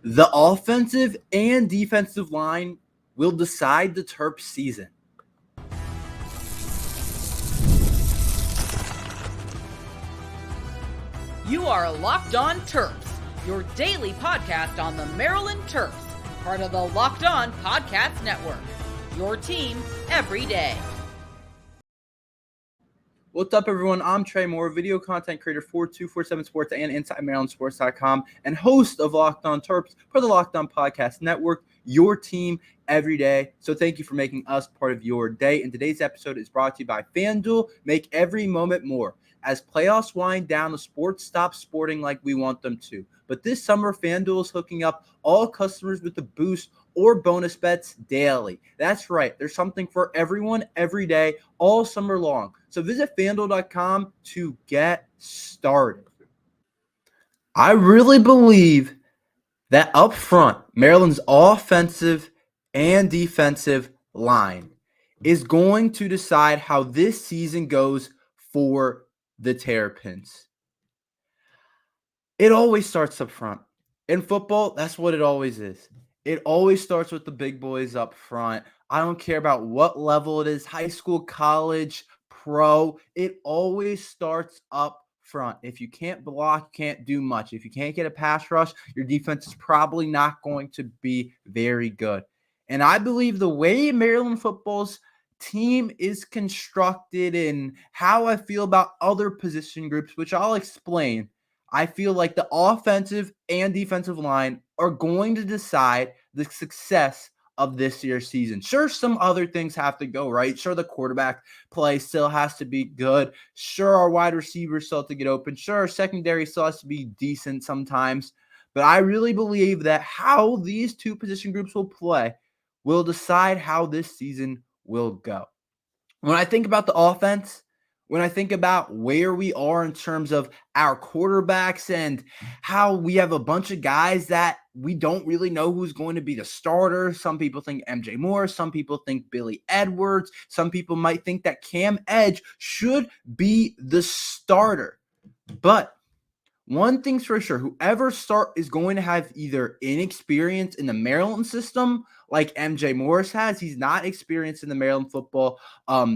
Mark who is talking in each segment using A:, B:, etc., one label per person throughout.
A: The offensive and defensive line will decide the Terps season.
B: You are Locked On Terps, your daily podcast on the Maryland Terps, part of the Locked On Podcast Network. Your team every day.
A: What's up, everyone? I'm Tre Moore, video content creator for 247 Sports and InsideMarylandSports.com, and host of Locked On Terps for the Locked On Podcast Network, your team every day. So thank you for making us part of your day. And today's episode is brought to you by FanDuel. Make every moment more. As playoffs wind down, the sports stop sporting like we want them to. But this summer, FanDuel is hooking up all customers with a boost or bonus bets daily. That's right. There's something for everyone every day, all summer long. So visit FanDuel.com to get started. I really believe that up front, Maryland's offensive and defensive line is going to decide how this season goes for the Terrapins. It always starts up front. In football, that's what it always is. It always starts with the big boys up front. I don't care about what level it is, high school, college, pro. It always starts up front. If you can't block, you can't do much. If you can't get a pass rush, your defense is probably not going to be very good. And I believe the way Maryland football's team is constructed and how I feel about other position groups, which I'll explain, I feel like the offensive and defensive line are going to decide the success of this year's season. Sure, some other things have to go right. Sure, the quarterback play still has to be good. Sure, our wide receivers still have to get open. Sure, our secondary still has to be decent sometimes. But I really believe that how these two position groups will play will decide how this season will go. When I think about the offense, when I think about where we are in terms of our quarterbacks and how we have a bunch of guys that we don't really know who's going to be the starter. Some people think MJ Moore. Some people think Billy Edwards. Some people might think that Cam Edge should be the starter. But one thing's for sure, whoever start is going to have either inexperience in the Maryland system, like MJ Morris has. He's not experienced in the Maryland football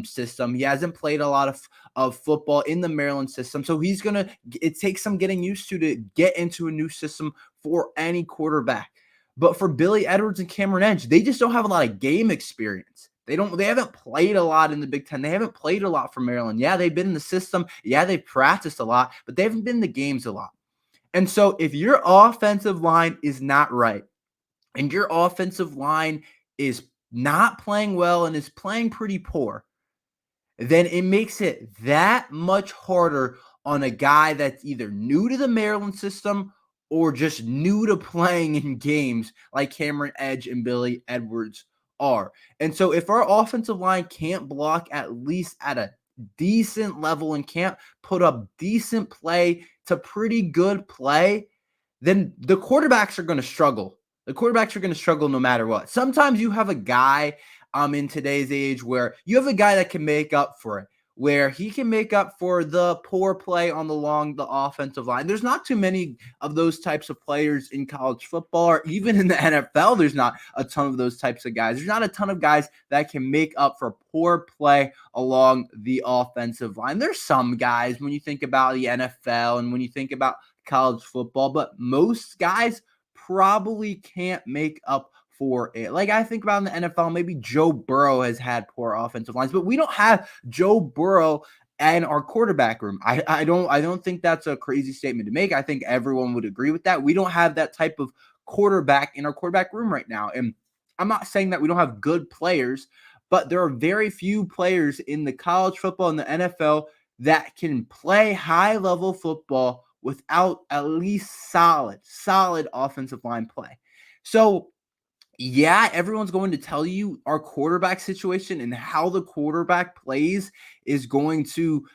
A: system. He hasn't played a lot of football in the Maryland system. So it takes some getting used to get into a new system for any quarterback. But for Billy Edwards and Cameron Edge, they just don't have a lot of game experience. They haven't played a lot in the Big Ten. They haven't played a lot for Maryland. Yeah, they've been in the system. Yeah, they've practiced a lot, but they haven't been in the games a lot. And so if your offensive line is not right, and your offensive line is not playing well and is playing pretty poor, then it makes it that much harder on a guy that's either new to the Maryland system or just new to playing in games like Cameron Edge and Billy Edwards are. And so if our offensive line can't block at least at a decent level and can't put up decent play to pretty good play, then the quarterbacks are going to struggle. The quarterbacks are going to struggle no matter what. Sometimes you have a guy in today's age where you have a guy that can make up for it, where he can make up for the poor play along the offensive line. There's not too many of those types of players in college football, or even in the NFL. There's not a ton of those types of guys. There's not a ton of guys that can make up for poor play along the offensive line. There's some guys when you think about the NFL and when you think about college football, but most guys probably can't make up for it. Like I think about in the NFL, maybe Joe Burrow has had poor offensive lines, but we don't have Joe Burrow in our quarterback room. I don't think that's a crazy statement to make. I think everyone would agree with that. We don't have that type of quarterback in our quarterback room right now. And I'm not saying that we don't have good players, but there are very few players in the college football and the NFL that can play high-level football without at least solid offensive line play. So yeah, everyone's going to tell you our quarterback situation and how the quarterback plays is going to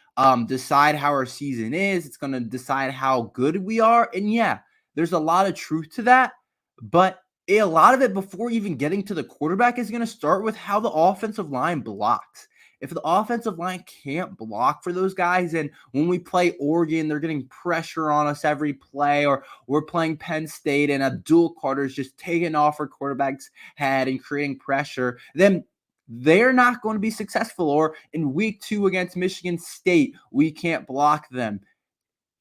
A: decide how our season is. It's going to decide how good we are. And yeah, there's a lot of truth to that. But a lot of it before even getting to the quarterback is going to start with how the offensive line blocks. If the offensive line can't block for those guys, and when we play Oregon, they're getting pressure on us every play, or we're playing Penn State and Abdul Carter's just taking off our quarterback's head and creating pressure, then they're not going to be successful. Or in week 2 against Michigan State, we can't block them.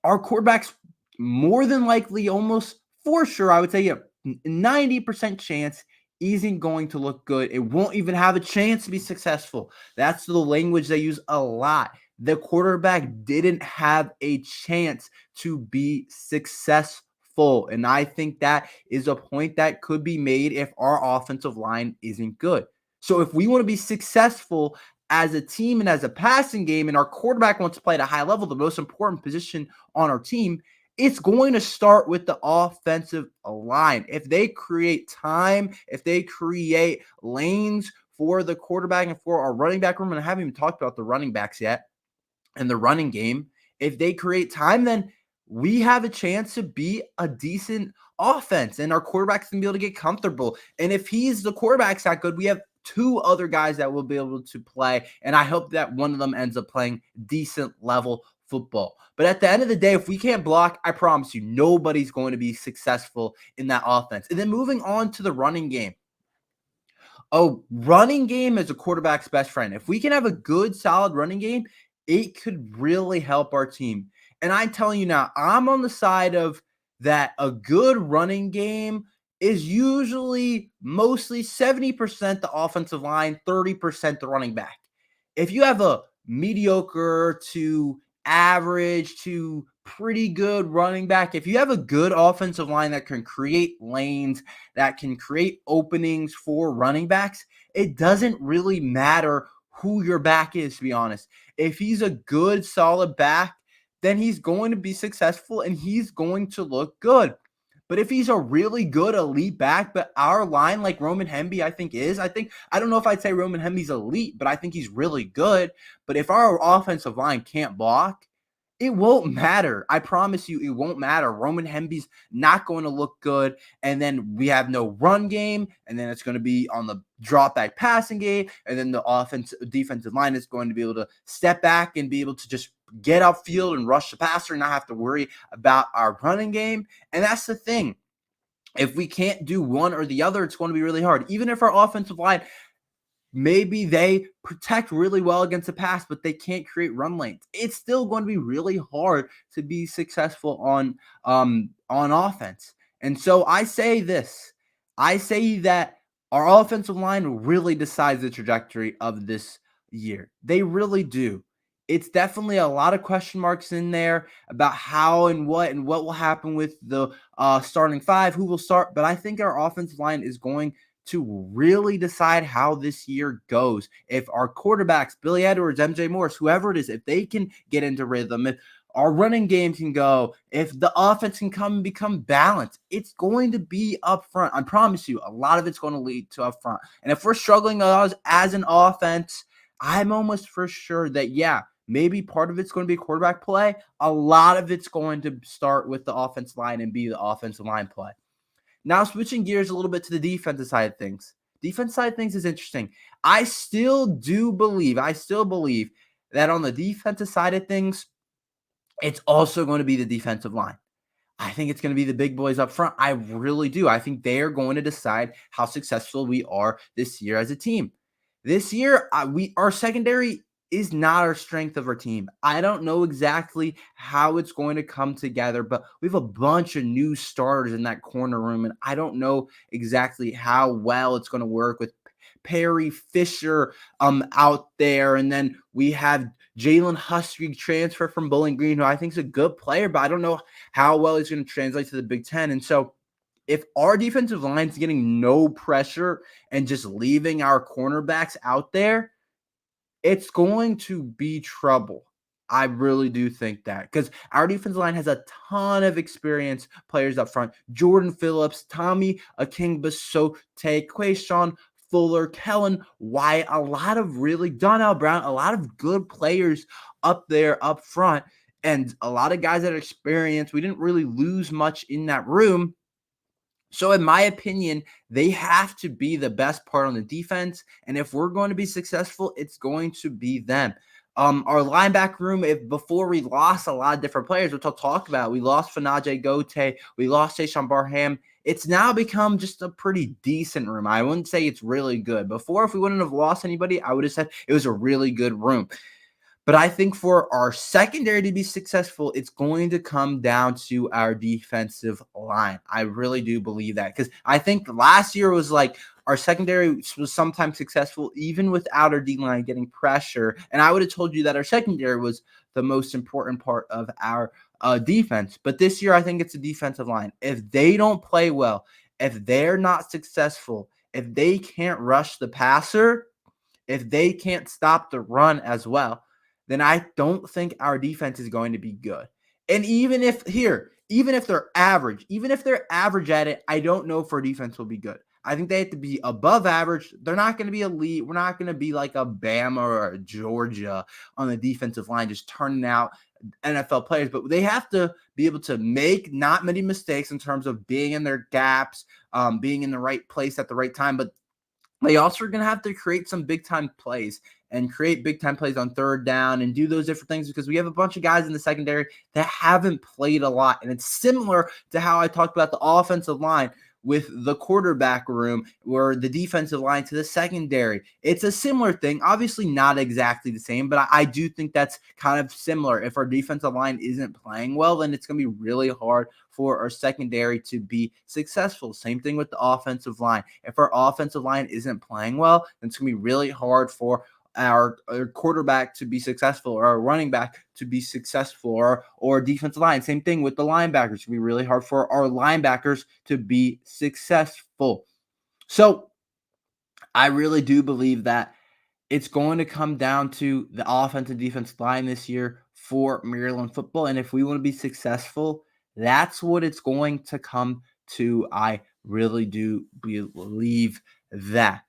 A: Our quarterbacks more than likely, almost for sure, I would say 90% chance isn't going to look good. It won't even have a chance to be successful. That's the language they use a lot. The quarterback didn't have a chance to be successful. And I think that is a point that could be made if our offensive line isn't good. So if we want to be successful as a team and as a passing game, and our quarterback wants to play at a high level, the most important position on our team, it's going to start with the offensive line. If they create time, if they create lanes for the quarterback and for our running back room, and I haven't even talked about the running backs yet and the running game, if they create time, then we have a chance to be a decent offense, and our quarterback's going to be able to get comfortable. And if the quarterback's not good, we have 2 other guys that will be able to play, and I hope that one of them ends up playing decent level football. But at the end of the day, if we can't block, I promise you, nobody's going to be successful in that offense. And then moving on to the running game. Running game is a quarterback's best friend. If we can have a good, solid running game, it could really help our team. And I'm telling you now, I'm on the side of that a good running game is usually mostly 70% the offensive line, 30% the running back. If you have a mediocre to average to pretty good running back, if you have a good offensive line that can create lanes, that can create openings for running backs, it doesn't really matter who your back is, to be honest. If he's a good, solid back, then he's going to be successful and he's going to look good. But if he's a really good elite back, but our line, like Roman Hemby, I don't know if I'd say Roman Hemby's elite, but I think he's really good. But if our offensive line can't block, it won't matter. I promise you, it won't matter. Roman Hemby's not going to look good. And then we have no run game. And then it's going to be on the drop back passing game. And then the defensive line is going to be able to step back and be able to just get upfield and rush the passer and not have to worry about our running game. And that's the thing. If we can't do one or the other, it's going to be really hard. Even if our offensive line, maybe they protect really well against the pass, but they can't create run lanes, it's still going to be really hard to be successful on offense. And so I say that our offensive line really decides the trajectory of this year. They really do. It's definitely a lot of question marks in there about how and what will happen with the starting 5, who will start. But I think our offensive line is going to really decide how this year goes. If our quarterbacks, Billy Edwards, MJ Morris, whoever it is, if they can get into rhythm, if our running game can go, if the offense can come and become balanced, it's going to be up front. I promise you, a lot of it's going to lead to up front. And if we're struggling as an offense, I'm almost for sure that, maybe part of it's going to be quarterback play. A lot of it's going to start with the offensive line and be the offensive line play. Now, switching gears a little bit to the defensive side of things. Defense side of things is interesting. I still believe that on the defensive side of things, it's also going to be the defensive line. I think it's going to be the big boys up front. I really do. I think they are going to decide how successful we are this year as a team. This year, our secondary is not our strength of our team. I don't know exactly how it's going to come together, but we have a bunch of new starters in that corner room, and I don't know exactly how well it's going to work with Perry Fisher out there. And then we have Jalen Husky transfer from Bowling Green, who I think is a good player, but I don't know how well he's going to translate to the Big Ten. And so if our defensive line is getting no pressure and just leaving our cornerbacks out there, it's going to be trouble. I really do think that, because our defensive line has a ton of experienced players up front. Jordan Phillips, Tommy Akingbasote, Quayshawn Fuller, Kellen Wyatt, a lot of really Donnell Brown, a lot of good players up there up front, and a lot of guys that are experienced. We didn't really lose much in that room. So in my opinion, they have to be the best part on the defense. And if we're going to be successful, it's going to be them. Our linebacker room, if before we lost a lot of different players, which I'll talk about, we lost Fanaje Gotay, we lost Tayshaun Barham. It's now become just a pretty decent room. I wouldn't say it's really good. Before, if we wouldn't have lost anybody, I would have said it was a really good room. But I think for our secondary to be successful, it's going to come down to our defensive line. I really do believe that, because I think last year was like our secondary was sometimes successful even without our D-line getting pressure. And I would have told you that our secondary was the most important part of our defense. But this year, I think it's a defensive line. If they don't play well, if they're not successful, if they can't rush the passer, if they can't stop the run as well, then I don't think our defense is going to be good. And even if they're average at it, I don't know if our defense will be good. I think they have to be above average. They're not going to be elite. We're not going to be like a Bama or a Georgia on the defensive line just turning out NFL players, but they have to be able to make not many mistakes in terms of being in their gaps, being in the right place at the right time. But they also are going to have to create some big-time plays and create big-time plays on third down and do those different things, because we have a bunch of guys in the secondary that haven't played a lot. And it's similar to how I talked about the offensive line with the quarterback room or the defensive line to the secondary. It's a similar thing. Obviously not exactly the same, but I do think that's kind of similar. If our defensive line isn't playing well, then it's going to be really hard for our secondary to be successful. Same thing with the offensive line. If our offensive line isn't playing well, then it's going to be really hard for our quarterback to be successful, or our running back to be successful, or defensive line. Same thing with the linebackers. It's going to be really hard for our linebackers to be successful. So I really do believe that it's going to come down to the offensive and defensive line this year for Maryland football. And if we want to be successful, that's what it's going to come to. I really do believe that.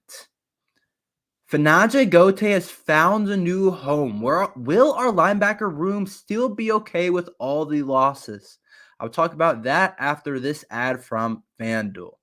A: Fanaje Gotay has found a new home. Will our linebacker room still be okay with all the losses? I'll talk about that after this ad from FanDuel.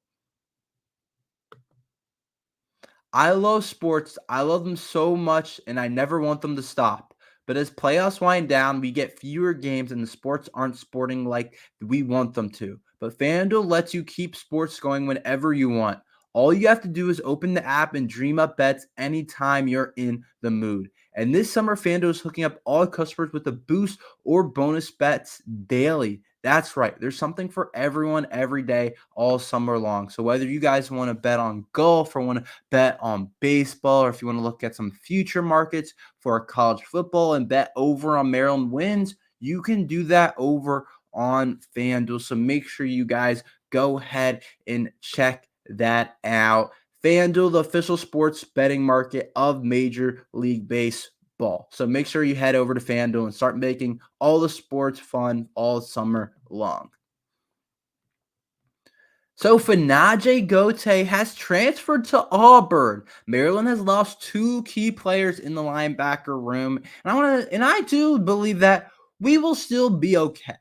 A: I love sports. I love them so much, and I never want them to stop. But as playoffs wind down, we get fewer games, and the sports aren't sporting like we want them to. But FanDuel lets you keep sports going whenever you want. All you have to do is open the app and dream up bets anytime you're in the mood. And this summer, FanDuel is hooking up all customers with a boost or bonus bets daily. That's right. There's something for everyone every day, all summer long. So whether you guys want to bet on golf or want to bet on baseball, or if you want to look at some future markets for college football and bet over on Maryland wins, you can do that over on FanDuel. So make sure you guys go ahead and check that out. FanDuel, the official sports betting market of Major League Baseball. So make sure you head over to FanDuel and start making all the sports fun all summer long. So Fanaje Gotay has transferred to Auburn. Maryland has lost two key players in the linebacker room. And I do believe that we will still be okay.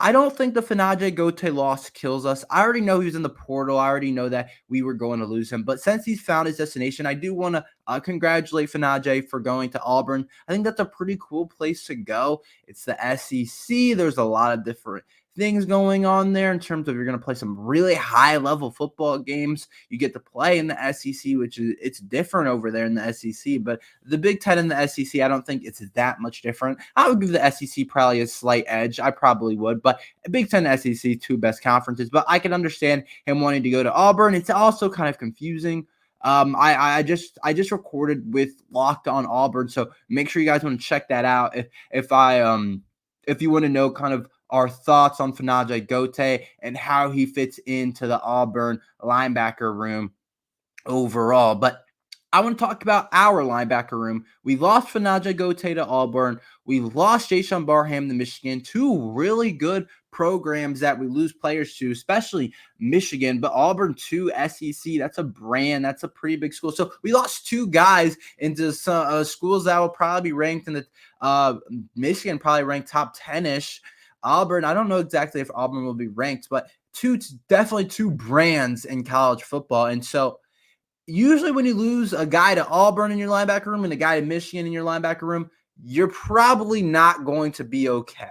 A: I don't think the Fanaje Gotay loss kills us. I already know he was in the portal. I already know that we were going to lose him. But since he's found his destination, I do want to congratulate Fanaje for going to Auburn. I think that's a pretty cool place to go. It's the SEC. There's a lot of different things going on there in terms of you're going to play some really high-level football games. You get to play in the SEC, which is it's different over there in the SEC. But the Big Ten and the SEC, I don't think it's that much different. I would give the SEC probably a slight edge. I probably would. But Big Ten and SEC, two best conferences. But I can understand him wanting to go to Auburn. It's also kind of confusing. I just recorded with Locked on Auburn, so make sure you guys want to check that out. If you want to know kind of our thoughts on Fanaje Gotay and how he fits into the Auburn linebacker room overall. But I want to talk about our linebacker room. We lost Fanaje Gotay to Auburn. We lost Tayshaun Barham to Michigan. Two really good programs that we lose players to, especially Michigan, but Auburn to SEC. That's a brand. That's a pretty big school. So we lost two guys into some schools that will probably be ranked in the Michigan, probably ranked top 10-ish. Auburn, I don't know exactly if Auburn will be ranked, but definitely two brands in college football. And so usually when you lose a guy to Auburn in your linebacker room and a guy to Michigan in your linebacker room, you're probably not going to be okay.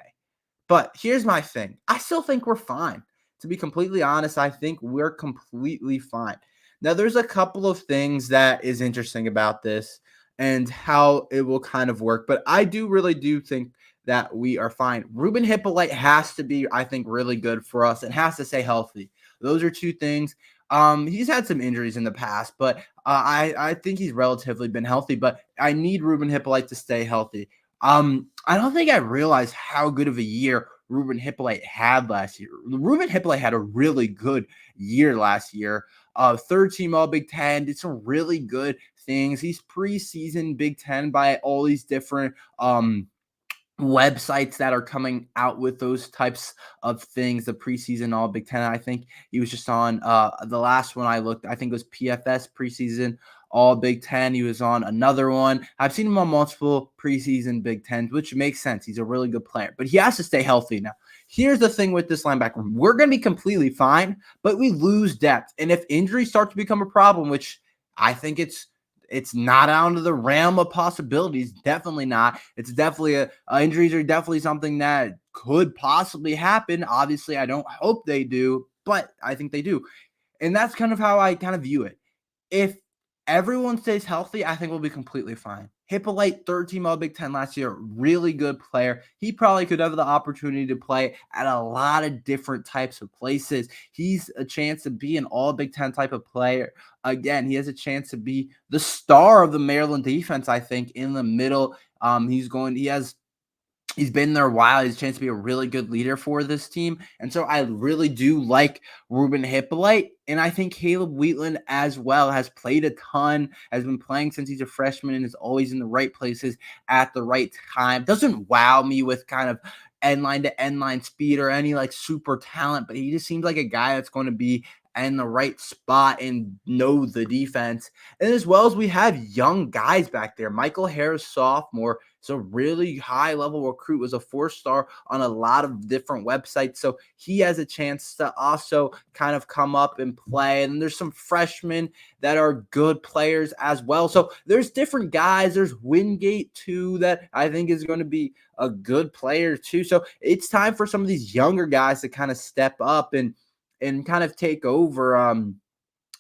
A: But here's my thing. I still think we're fine. To be completely honest, I think we're completely fine. Now, there's a couple of things that is interesting about this and how it will kind of work, but I really do think that we are fine. Ruben Hippolyte has to be, I think, really good for us and has to stay healthy. Those are two things. He's had some injuries in the past, but I think he's relatively been healthy, but I need Ruben Hippolyte to stay healthy. I don't think I realized how good of a year Ruben Hippolyte had last year. Ruben Hippolyte had a really good year last year. Third team All Big Ten, did some really good things. He's preseason Big Ten by all these different websites that are coming out with those types of things. The preseason All Big Ten, I think he was just on the last one I looked, I think it was PFS preseason All Big Ten. He was on another one. I've seen him on multiple preseason Big Tens, which makes sense. He's a really good player, but he has to stay healthy now. Here's the thing with this linebacker room. We're going to be completely fine, but we lose depth. And if injuries start to become a problem, which I think it's not out of the realm of possibilities. Definitely not. It's definitely injuries are definitely something that could possibly happen. Obviously, I don't hope they do, but I think they do. And that's kind of how I kind of view it. If everyone stays healthy, I think we'll be completely fine. Hippolyte, third team All Big Ten last year, really good player. He probably could have the opportunity to play at a lot of different types of places. He's a chance to be an All Big Ten type of player. Again, he has a chance to be the star of the Maryland defense, I think, in the middle. He's been there a while. He's a chance to be a really good leader for this team. And so I really do like Ruben Hippolyte. And I think Caleb Wheatland as well has played a ton, has been playing since he's a freshman and is always in the right places at the right time. Doesn't wow me with kind of end line to end line speed or any like super talent, but he just seems like a guy that's going to be in the right spot and know the defense. And as well as we have young guys back there. Michael Harris, sophomore, so really high level recruit, was a 4-star on a lot of different websites. So he has a chance to also kind of come up and play. And there's some freshmen that are good players as well. So there's different guys. There's Wingate too, that I think is going to be a good player too. So it's time for some of these younger guys to kind of step up and kind of take over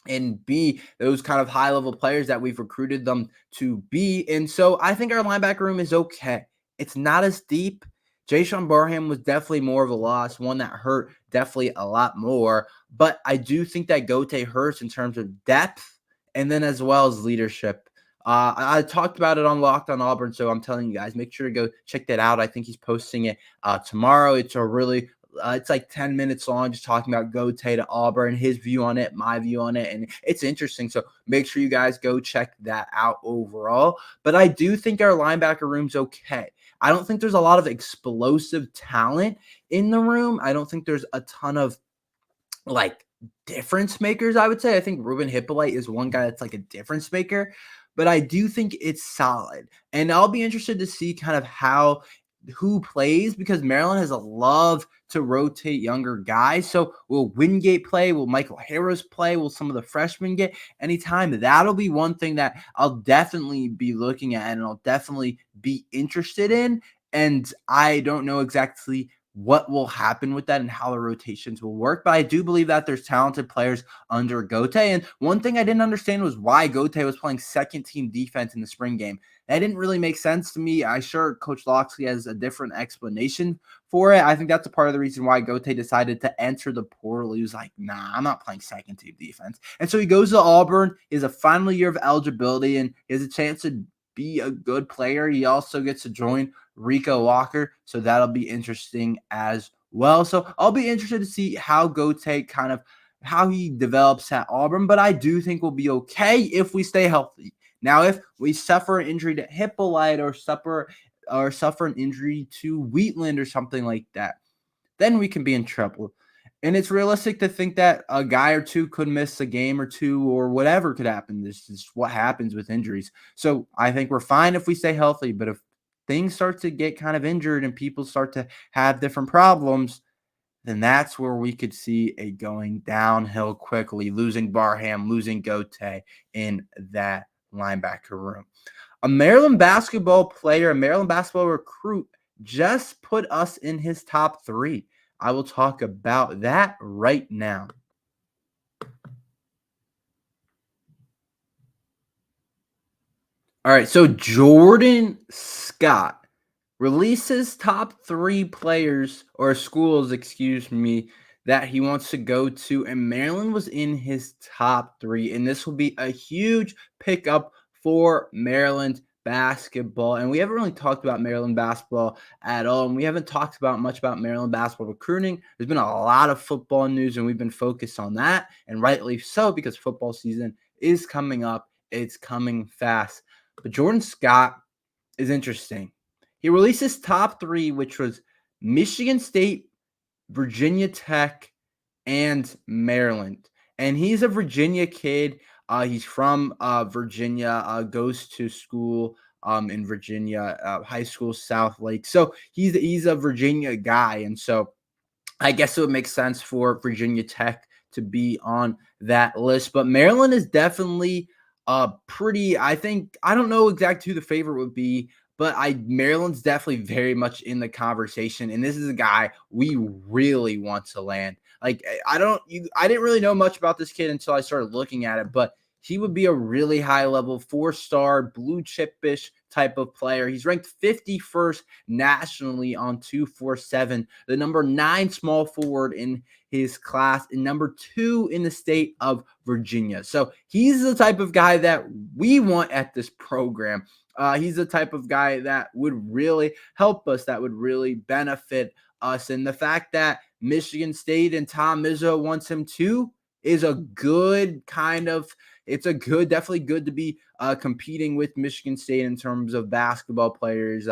A: and be those kind of high-level players that we've recruited them to be. And so I think our linebacker room is okay. It's not as deep. Jayshon Barham was definitely more of a loss, one that hurt definitely a lot more. But I do think that Gotay hurts in terms of depth and then as well as leadership. I talked about it on Locked on Auburn, so I'm telling you guys, make sure to go check that out. I think he's posting it tomorrow. It's a really it's like 10 minutes long, just talking about Gotay to Auburn, his view on it, my view on it, and it's interesting. So make sure you guys go check that out overall. But I do think our linebacker room's okay. I don't think there's a lot of explosive talent in the room. I don't think there's a ton of like difference makers, I would say. I think Ruben Hippolyte is one guy that's like a difference maker, but I do think it's solid. And I'll be interested to see kind of who plays, because Maryland has a love to rotate younger guys. So will Wingate play? Will Michael Harris play? Will some of the freshmen get any time? That'll be one thing that I'll definitely be looking at and I'll definitely be interested in. And I don't know exactly what will happen with that and how the rotations will work. But I do believe that there's talented players under Gotay. And one thing I didn't understand was why Gotay was playing second team defense in the spring game. That didn't really make sense to me. I'm sure Coach Locksley has a different explanation for it. I think that's a part of the reason why Gotay decided to enter the portal. He was like, nah, I'm not playing second team defense. And so he goes to Auburn. He has a final year of eligibility and he has a chance to be a good player. He also gets to join Rico Walker, so that'll be interesting as well. So I'll be interested to see how Gotay how he develops at Auburn, but I do think we'll be okay if we stay healthy. Now, if we suffer an injury to Hippolyte or suffer an injury to Wheatland or something like that, then we can be in trouble. And it's realistic to think that a guy or two could miss a game or two or whatever could happen. This is what happens with injuries. So I think we're fine if we stay healthy, but if things start to get kind of injured and people start to have different problems, then that's where we could see a going downhill quickly, losing Barham, losing Gotay in that linebacker room. A Maryland basketball player, a Maryland basketball recruit just put us in his top 3. I will talk about that right now. All right, so Jordan Scott releases top 3 players or schools, that he wants to go to, and Maryland was in his top 3, and this will be a huge pickup for Maryland basketball. And we haven't really talked about Maryland basketball at all, and we haven't talked about much about Maryland basketball recruiting. There's been a lot of football news, and we've been focused on that, and rightly so, because football season is coming up. It's coming fast. But Jordan Scott is interesting. He released his top 3, which was Michigan State, Virginia Tech, and Maryland. And he's a Virginia kid. He's from Virginia, goes to school in Virginia, high school, South Lake. So he's a Virginia guy. And so I guess it would make sense for Virginia Tech to be on that list. But Maryland is definitely I don't know exactly who the favorite would be, but Maryland's definitely very much in the conversation, and this is a guy we really want to land. Like I didn't really know much about this kid until I started looking at it, but he would be a really high level 4-star blue chip-ish type of player. He's ranked 51st nationally on 247, the number 9 small forward in his class, and number 2 in the state of Virginia. So he's the type of guy that we want at this program. He's the type of guy that would really help us, that would really benefit us. And the fact that Michigan State and Tom Izzo wants him too is a good definitely good to be competing with Michigan State in terms of basketball players.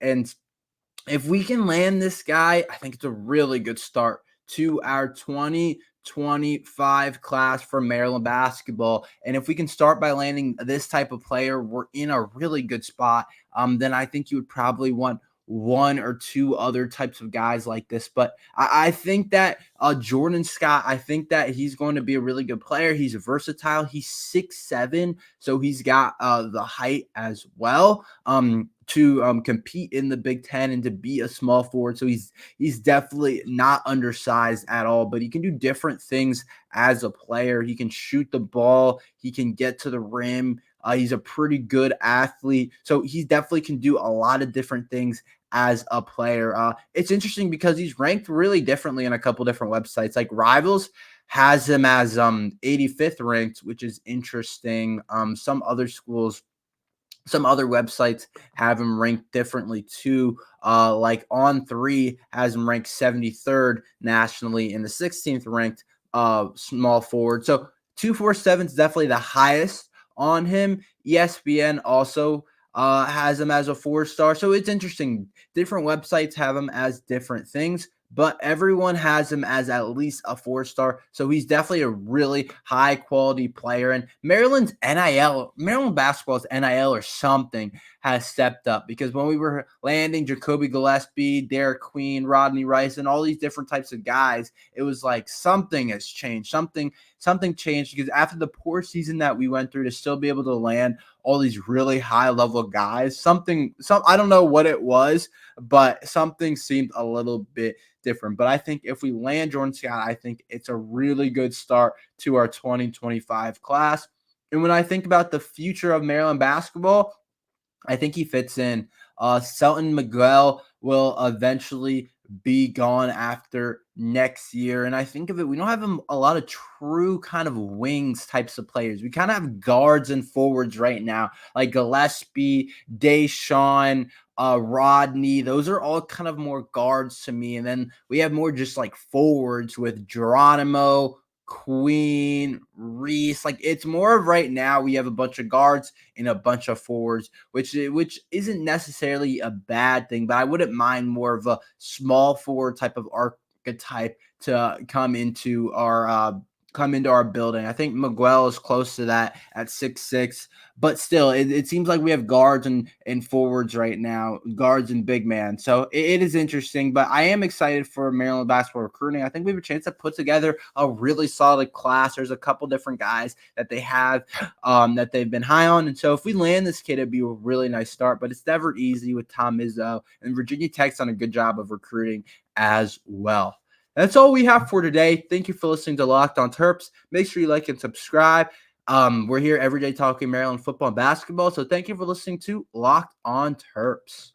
A: And if we can land this guy, I think it's a really good start to our 2025 class for Maryland basketball. And if we can start by landing this type of player, we're in a really good spot. Then I think you would probably want 1 or 2 other types of guys like this. But I think that Jordan Scott, I think that he's going to be a really good player. He's versatile. He's 6'7", so he's got the height as well to compete in the Big Ten and to be a small forward. So he's definitely not undersized at all, but he can do different things as a player. He can shoot the ball. He can get to the rim. He's a pretty good athlete. So he definitely can do a lot of different things as a player. It's interesting because he's ranked really differently on a couple different websites. Like Rivals has him as 85th ranked, which is interesting. Some other websites have him ranked differently too. Like On3 has him ranked 73rd nationally and the 16th ranked small forward. So 247 is definitely the highest on him. ESPN also has him as a 4-star. So it's interesting. Different websites have him as different things, but everyone has him as at least a 4-star. So he's definitely a really high quality player. And Maryland basketball's NIL or something has stepped up, because when we were landing Jacoby Gillespie, Derek Queen, Rodney Rice, and all these different types of guys, it was like something has changed. Something changed, because after the poor season that we went through, to still be able to land all these really high level guys, I don't know what it was, but something seemed a little bit different. But I think if we land Jordan Scott, I think it's a really good start to our 2025 class. And when I think about the future of Maryland basketball, I think he fits in. Selton Miguel will eventually be gone after next year. And I think of it, we don't have a lot of true kind of wings types of players. We kind of have guards and forwards right now, like Gillespie, Deshaun, Rodney. Those are all kind of more guards to me. And then we have more just like forwards with Geronimo, Queen, Reese. Like it's more of right now we have a bunch of guards and a bunch of forwards, which isn't necessarily a bad thing, but I wouldn't mind more of a small forward type of archetype to come into our come into our building. I think Miguel is close to that at 6'6", but still, it seems like we have guards and forwards right now, guards and big man. So it is interesting, but I am excited for Maryland basketball recruiting. I think we have a chance to put together a really solid class. There's a couple different guys that they have that they've been high on. And so if we land this kid, it'd be a really nice start, but it's never easy with Tom Izzo, and Virginia Tech's done a good job of recruiting as well. That's all we have for today. Thank you for listening to Locked on Terps. Make sure you like and subscribe. We're here every day talking Maryland football and basketball. So thank you for listening to Locked on Terps.